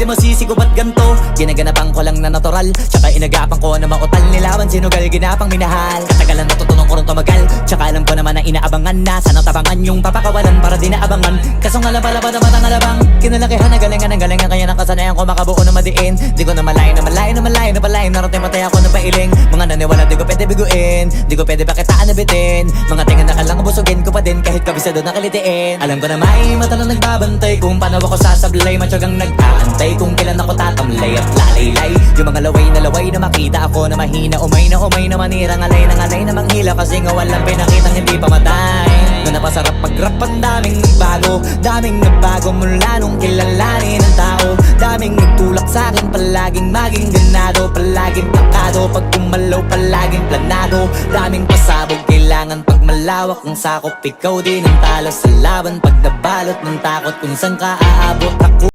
di masisi ko ba't ganto. Ginaganapan ko lang na natural, tsaka inagapan ko na mautal. Nilawan sinugal, ginapang minahal. Katagalan natutunan ko rin tumagal, tsaka alam ko naman na inaabangan na. Sanang tabangan yung papakawalan para di naabangan. Kaso nga labalabad naman ang alabang kinalakihan na galingan ng galingan. Kaya nakasanayan ko makabuo na madiin. Di ko na malayo na malayo na malayo na palayo. Narating matay ako na pailing. Mga naniwala di ko pwede biguin, di ko pwede pakitaan na bitin. Mga tingan na kalang busugin ko pa din kahit kabisado na kalitiin. Alam ko na may mata na nagbabantay kung paano ako sasablay. Matyagang nag-aantay kung kailan ako tatamlay at lalaylay. Yung mga laway na makita ako na mahina. Umay na manira, ngalay na manghila. Kasi nga walang pinakitang hindi pa matay. Na napasarap pag-rap ang daming nagbago mula nung kilalanin ng tao. Daming nagtulak sa'kin, palaging maging ganado. Palaging plakado, pag kumalaw palaging planado. Daming pasabog, kailangan pag malawak ang sakop. Ikaw din ang talo sa laban pag nabalot ng takot kung saan ka aabot ako.